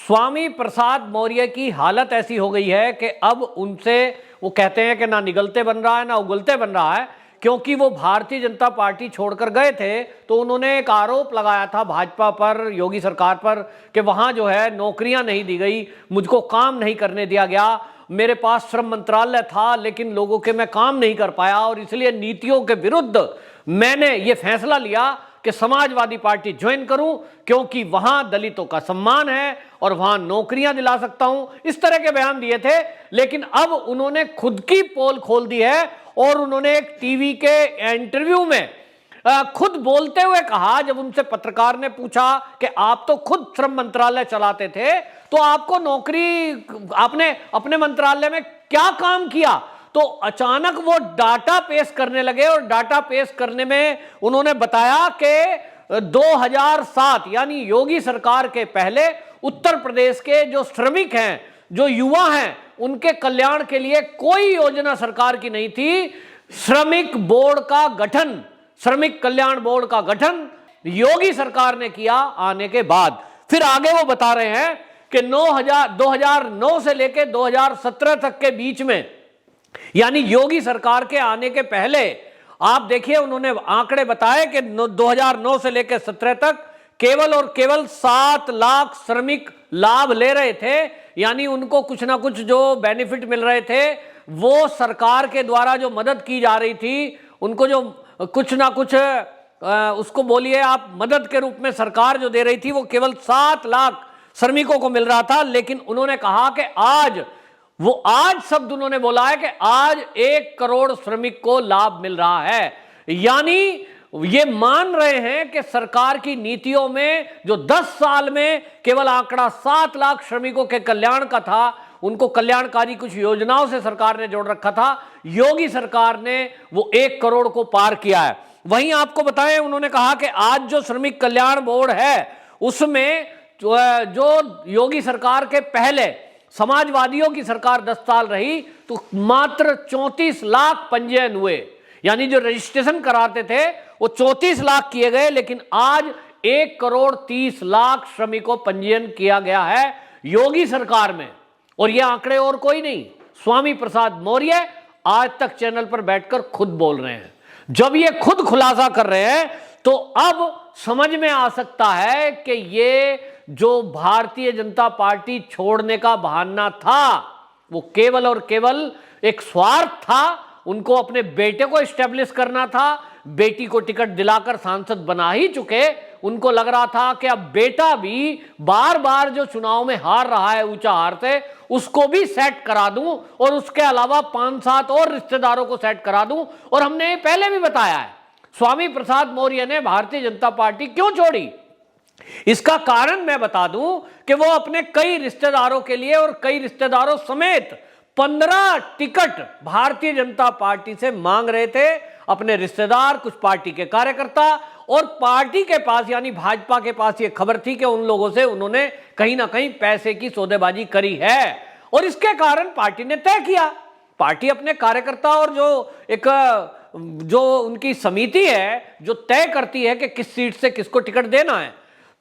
स्वामी प्रसाद मौर्य की हालत ऐसी हो गई है कि अब उनसे वो कहते हैं कि ना निगलते बन रहा है ना उगलते बन रहा है, क्योंकि वो भारतीय जनता पार्टी छोड़कर गए थे तो उन्होंने एक आरोप लगाया था भाजपा पर, योगी सरकार पर, कि वहां जो है नौकरियां नहीं दी गई, मुझको काम नहीं करने दिया गया, मेरे पास श्रम मंत्रालय था लेकिन लोगों के मैं काम नहीं कर पाया और इसलिए नीतियों के विरुद्ध मैंने ये फैसला लिया कि समाजवादी पार्टी ज्वाइन करूं, क्योंकि वहां दलितों का सम्मान है और वहां नौकरियां दिला सकता हूं। इस तरह के बयान दिए थे। लेकिन अब उन्होंने खुद की पोल खोल दी है और उन्होंने एक टीवी के इंटरव्यू में खुद बोलते हुए कहा, जब उनसे पत्रकार ने पूछा कि आप तो खुद श्रम मंत्रालय चलाते थे तो आपको नौकरी, आपने अपने मंत्रालय में क्या काम किया, तो अचानक वो डाटा पेश करने लगे और डाटा पेश करने में उन्होंने बताया कि 2007 यानी योगी सरकार के पहले उत्तर प्रदेश के जो श्रमिक हैं, जो युवा हैं, उनके कल्याण के लिए कोई योजना सरकार की नहीं थी। श्रमिक बोर्ड का गठन, श्रमिक कल्याण बोर्ड का गठन योगी सरकार ने किया आने के बाद। फिर आगे वो बता रहे हैं कि 2009 से लेकर 2017 तक के बीच में, यानी योगी सरकार के आने के पहले, आप देखिए उन्होंने आंकड़े बताए कि 2009 से लेकर 17 तक केवल और केवल 7 लाख श्रमिक लाभ ले रहे थे, यानी उनको कुछ ना कुछ जो बेनिफिट मिल रहे थे, वो सरकार के द्वारा जो मदद की जा रही थी, उनको जो कुछ ना कुछ उसको बोलिए आप मदद के रूप में सरकार जो दे रही थी, वो केवल 7 लाख श्रमिकों को मिल रहा था। लेकिन उन्होंने कहा कि आज शब्द उन्होंने बोला है कि आज 1 करोड़ श्रमिक को लाभ मिल रहा है। यानी ये मान रहे हैं कि सरकार की नीतियों में जो 10 साल में केवल आंकड़ा 7 लाख श्रमिकों के कल्याण का था, उनको कल्याणकारी कुछ योजनाओं से सरकार ने जोड़ रखा था, योगी सरकार ने वो 1 करोड़ को पार किया है। वहीं आपको बताएं, उन्होंने कहा कि आज जो श्रमिक कल्याण बोर्ड है उसमें जो योगी सरकार के पहले समाजवादियों की सरकार 10 साल रही तो मात्र 34 लाख पंजीयन हुए, यानी जो रजिस्ट्रेशन कराते थे वो 34 लाख किए गए, लेकिन आज 1 करोड़ 30 लाख श्रमिकों पंजीयन किया गया है योगी सरकार में। और ये आंकड़े और कोई नहीं, स्वामी प्रसाद मौर्य आज तक चैनल पर बैठकर खुद बोल रहे हैं। जब ये खुद खुलासा कर रहे हैं तो अब समझ में आ सकता है कि ये जो भारतीय जनता पार्टी छोड़ने का बहाना था वो केवल और केवल एक स्वार्थ था, उनको अपने बेटे को एस्टेब्लिश करना था। बेटी को टिकट दिलाकर सांसद बना ही चुके, उनको लग रहा था कि अब बेटा भी बार बार जो चुनाव में हार रहा है ऊंचा हार से, उसको भी सेट करा दूं और उसके अलावा 5-7 और रिश्तेदारों को सेट करा दूं। और हमने ये पहले भी बताया है, स्वामी प्रसाद मौर्य ने भारतीय जनता पार्टी क्यों छोड़ी, इसका कारण मैं बता दूं कि वो अपने कई रिश्तेदारों के लिए और कई रिश्तेदारों समेत 15 टिकट भारतीय जनता पार्टी से मांग रहे थे। अपने रिश्तेदार, कुछ पार्टी के कार्यकर्ता और पार्टी के पास यानी भाजपा के पास ये खबर थी कि उन लोगों से उन्होंने कहीं ना कहीं पैसे की सौदेबाजी करी है और इसके कारण पार्टी ने तय किया। पार्टी अपने कार्यकर्ता और जो उनकी समिति है जो तय करती है कि किस सीट से किसको टिकट देना है,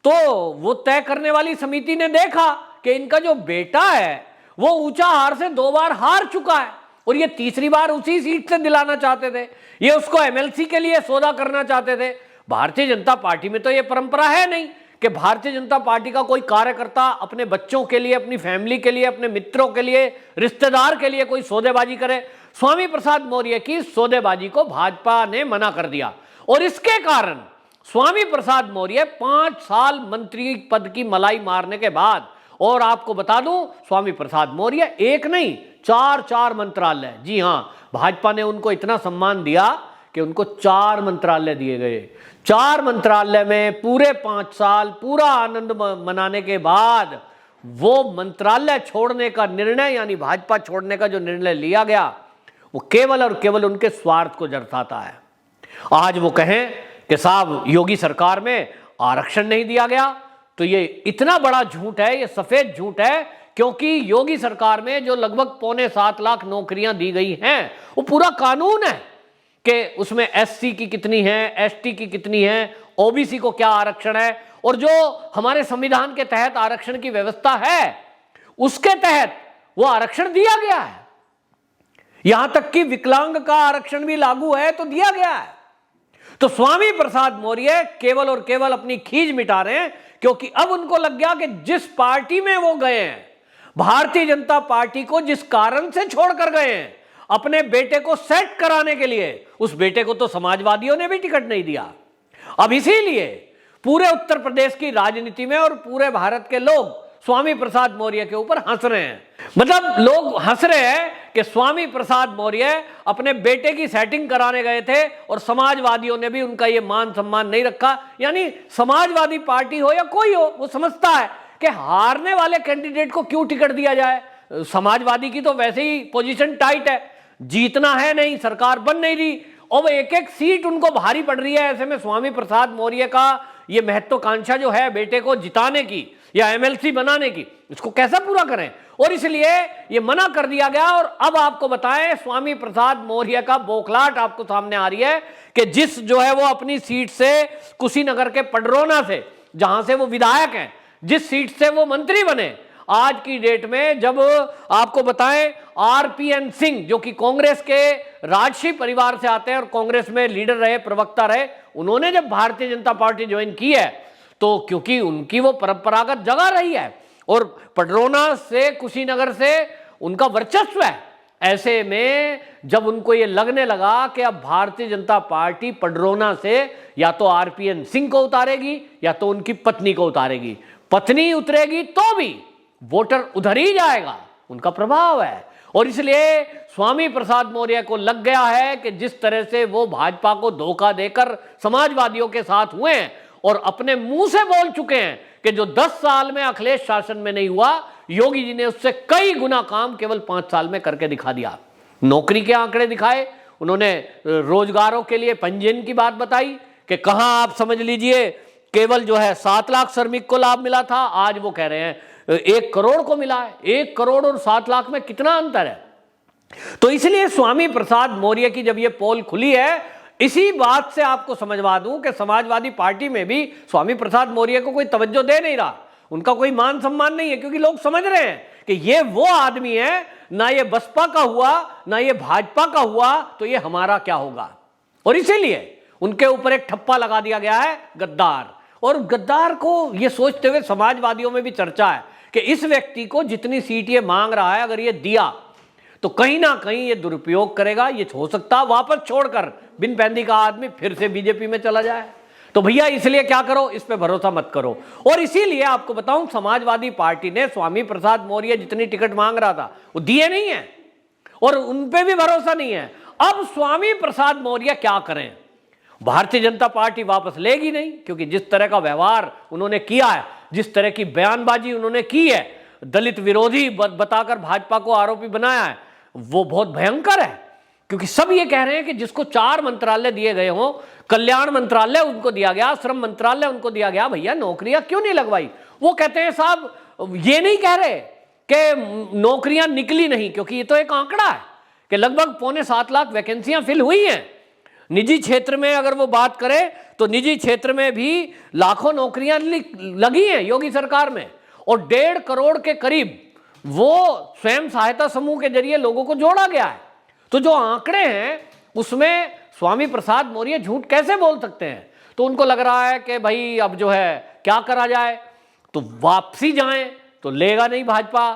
तो वो तय करने वाली समिति ने देखा कि इनका जो बेटा है वो ऊंचा हार से 2 बार हार चुका है और ये तीसरी बार उसी सीट से दिलाना चाहते थे, ये उसको एमएलसी के लिए सौदा करना चाहते थे। भारतीय जनता पार्टी में तो ये परंपरा है नहीं कि भारतीय जनता पार्टी का कोई कार्यकर्ता अपने बच्चों के लिए, अपनी फैमिली के लिए, अपने मित्रों के लिए, रिश्तेदार के लिए कोई सौदेबाजी करे। स्वामी प्रसाद मौर्य की सौदेबाजी को भाजपा ने मना कर दिया और इसके कारण स्वामी प्रसाद मौर्य 5 साल मंत्री पद की मलाई मारने के बाद, और आपको बता दूं स्वामी प्रसाद मौर्य एक नहीं 4 मंत्रालय, जी हां, भाजपा ने उनको इतना सम्मान दिया कि उनको 4 मंत्रालय दिए गए। 4 मंत्रालय में पूरे 5 साल पूरा आनंद मनाने के बाद वो मंत्रालय छोड़ने का निर्णय, यानी भाजपा छोड़ने का जो निर्णय लिया गया, वो केवल और केवल उनके स्वार्थ को दर्शाता है। आज वो कहें कि साहब योगी सरकार में आरक्षण नहीं दिया गया, तो ये इतना बड़ा झूठ है, ये सफेद झूठ है, क्योंकि योगी सरकार में जो लगभग 7.25 लाख नौकरियां दी गई हैं वो पूरा कानून है कि उसमें एससी की कितनी है, एसटी की कितनी है ओबीसी को क्या आरक्षण है, और जो हमारे संविधान के तहत आरक्षण की व्यवस्था है उसके तहत वो आरक्षण दिया गया है। यहां तक कि विकलांग का आरक्षण भी लागू है तो दिया गया है। तो स्वामी प्रसाद मौर्य केवल और केवल अपनी खीज मिटा रहे हैं, क्योंकि अब उनको लग गया कि जिस पार्टी में वो गए हैं, भारतीय जनता पार्टी को जिस कारण से छोड़कर गए हैं, अपने बेटे को सेट कराने के लिए, उस बेटे को तो समाजवादियों ने भी टिकट नहीं दिया। अब इसीलिए पूरे उत्तर प्रदेश की राजनीति में और पूरे भारत के लोग स्वामी प्रसाद मौर्य के ऊपर हंस रहे हैं। मतलब लोग हंस रहे हैं कि स्वामी प्रसाद मौर्य अपने बेटे की सेटिंग कराने गए थे और समाजवादियों ने भी उनका ये मान सम्मान नहीं रखा। यानी समाजवादी पार्टी हो या कोई हो, वो समझता है कि हारने वाले कैंडिडेट को क्यों टिकट दिया जाए। समाजवादी की तो वैसे ही पोजीशन टाइट है, जीतना है नहीं, सरकार बन नहीं रही और एक एक सीट उनको भारी पड़ रही है। ऐसे में स्वामी प्रसाद मौर्य का ये महत्वाकांक्षा जो है बेटे को जिताने की या एमएलसी बनाने की, इसको कैसा पूरा करें, और इसलिए ये मना कर दिया गया। और अब आपको बताएं, स्वामी प्रसाद मौर्य का बौखलाहट आपको सामने आ रही है कि जिस जो है वो अपनी सीट से कुशीनगर के पडरौना से, जहां से वो विधायक हैं, जिस सीट से वो मंत्री बने, आज की डेट में जब आपको बताएं आरपीएन सिंह जो कि कांग्रेस के राजसी परिवार से आते हैं और कांग्रेस में लीडर रहे, प्रवक्ता रहे, उन्होंने जब भारतीय जनता पार्टी ज्वाइन की है तो क्योंकि उनकी वो परंपरागत जगह रही है और पडरौना से कुशीनगर से उनका वर्चस्व है, ऐसे में जब उनको ये लगने लगा कि अब भारतीय जनता पार्टी पडरौना से या तो आरपीएन सिंह को उतारेगी या तो उनकी पत्नी को उतारेगी, पत्नी उतरेगी तो भी वोटर उधर ही जाएगा, उनका प्रभाव है। और इसलिए स्वामी प्रसाद मौर्य को लग गया है कि जिस तरह से वो भाजपा को धोखा देकर समाजवादियों के साथ हुए हैं और अपने मुंह से बोल चुके हैं कि जो 10 साल में अखिलेश शासन में नहीं हुआ, योगी जी ने उससे कई गुना काम केवल 5 साल में करके दिखा दिया। नौकरी के आंकड़े दिखाए, उन्होंने रोजगारों के लिए पंजीयन की बात बताई कि कहां आप समझ लीजिए केवल जो है 7 लाख श्रमिक को लाभ मिला था, आज वो कह रहे हैं 1 करोड़ को मिला है। 1 करोड़ और 7 लाख में कितना अंतर है। तो इसलिए स्वामी प्रसाद मौर्य की जब ये पोल खुली है, इसी बात से आपको समझवा दूं कि समाजवादी पार्टी में भी स्वामी प्रसाद मौर्य को कोई तवज्जो दे नहीं रहा, उनका कोई मान सम्मान नहीं है, क्योंकि लोग समझ रहे हैं कि ये वो आदमी है, ना ये बसपा का हुआ ना ये भाजपा का हुआ तो ये हमारा क्या होगा। और इसीलिए उनके ऊपर एक ठप्पा लगा दिया गया है गद्दार। और गद्दार को ये सोचते हुए समाजवादियों में भी चर्चा है कि इस व्यक्ति को जितनी सीट ये मांग रहा है, अगर ये दिया तो कहीं ना कहीं ये दुरुपयोग करेगा, ये हो सकता है वापस छोड़कर बिन पैंदी का आदमी फिर से बीजेपी में चला जाए। तो भैया इसलिए क्या करो, इस पे भरोसा मत करो। और इसीलिए आपको बताऊं, समाजवादी पार्टी ने स्वामी प्रसाद मौर्य जितनी टिकट मांग रहा था वो दिए नहीं है और उन पे भी भरोसा नहीं है। अब स्वामी प्रसाद मौर्य क्या करें, भारतीय जनता पार्टी वापस लेगी नहीं, क्योंकि जिस तरह का व्यवहार उन्होंने किया है, जिस तरह की बयानबाजी उन्होंने की है, दलित विरोधी बताकर भाजपा को आरोपी बनाया है, वो बहुत भयंकर है। क्योंकि सब ये कह रहे हैं कि जिसको 4 मंत्रालय दिए गए हों, कल्याण मंत्रालय उनको दिया गया, श्रम मंत्रालय उनको दिया गया, भैया नौकरियां क्यों नहीं लगवाई। वो कहते हैं साहब ये नहीं कह रहे कि नौकरियां निकली नहीं, क्योंकि ये तो एक आंकड़ा है कि लगभग 7.25 लाख वैकेंसियां फिल हुई हैं। निजी क्षेत्र में अगर वो बात करें तो निजी क्षेत्र में भी लाखों नौकरियां लगी हैं योगी सरकार में, और 1.5 करोड़ के करीब वो स्वयं सहायता समूह के जरिए लोगों को जोड़ा गया है। तो जो आंकड़े हैं उसमें स्वामी प्रसाद मौर्य झूठ कैसे बोल सकते हैं। तो उनको लग रहा है कि भाई अब जो है क्या करा जाए, तो वापसी जाएं तो लेगा नहीं भाजपा।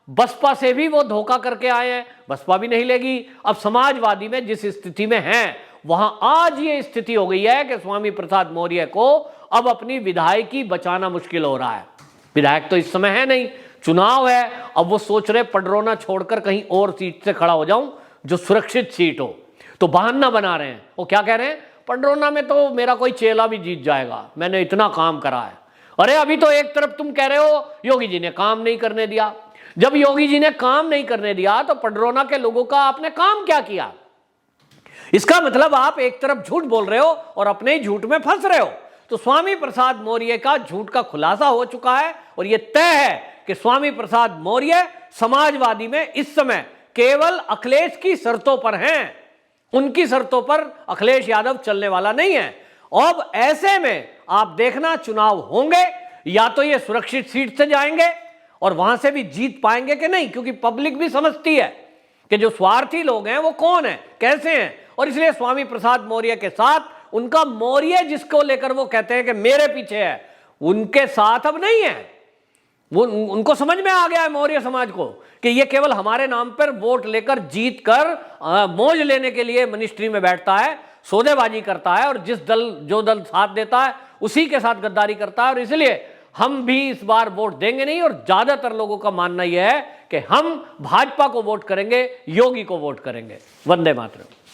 बसपा से भी वो धोखा करके आए हैं, बसपा भी नहीं लेगी। अब समाजवादी में जिस स्थिति में हैं, वहां आज ये स्थिति हो गई है कि स्वामी प्रसाद मौर्य को अब अपनी विधायकी बचाना मुश्किल हो रहा है। विधायक तो इस समय है नहीं, चुनाव है, अब वो सोच रहे पडरौना छोड़कर कहीं और सीट से खड़ा हो जाऊं जो सुरक्षित सीट हो। तो बहाना बना रहे हैं, वो क्या कह रहे हैं, पडरौना में तो मेरा कोई चेला भी जीत जाएगा, मैंने इतना काम करा है। अरे अभी तो एक तरफ तुम कह रहे हो योगी जी ने काम नहीं करने दिया। जब योगी जी ने काम नहीं करने दिया तो पडरौना के लोगों का आपने काम क्या किया। इसका मतलब आप एक तरफ झूठ बोल रहे हो और अपने ही झूठ में फंस रहे हो। तो स्वामी प्रसाद मौर्य का झूठ का खुलासा हो चुका है और यह तय है कि स्वामी प्रसाद मौर्य समाजवादी में इस समय केवल अखिलेश की शर्तों पर हैं, उनकी शर्तों पर अखिलेश यादव चलने वाला नहीं है। अब ऐसे में आप देखना चुनाव होंगे, या तो ये सुरक्षित सीट से जाएंगे और वहां से भी जीत पाएंगे कि नहीं, क्योंकि पब्लिक भी समझती है कि जो स्वार्थी लोग हैं वो कौन है, कैसे हैं। और इसलिए स्वामी प्रसाद मौर्य के साथ उनका मौर्य जिसको लेकर वो कहते हैं कि मेरे पीछे है, उनके साथ अब नहीं है। वो उनको समझ में आ गया है मौर्य समाज को कि ये केवल हमारे नाम पर वोट लेकर जीत कर मौज लेने के लिए मिनिस्ट्री में बैठता है, सौदेबाजी करता है, और जो दल साथ देता है उसी के साथ गद्दारी करता है। और इसलिए हम भी इस बार वोट देंगे नहीं, और ज्यादातर लोगों का मानना यह है कि हम भाजपा को वोट करेंगे, योगी को वोट करेंगे। वंदे मातरम।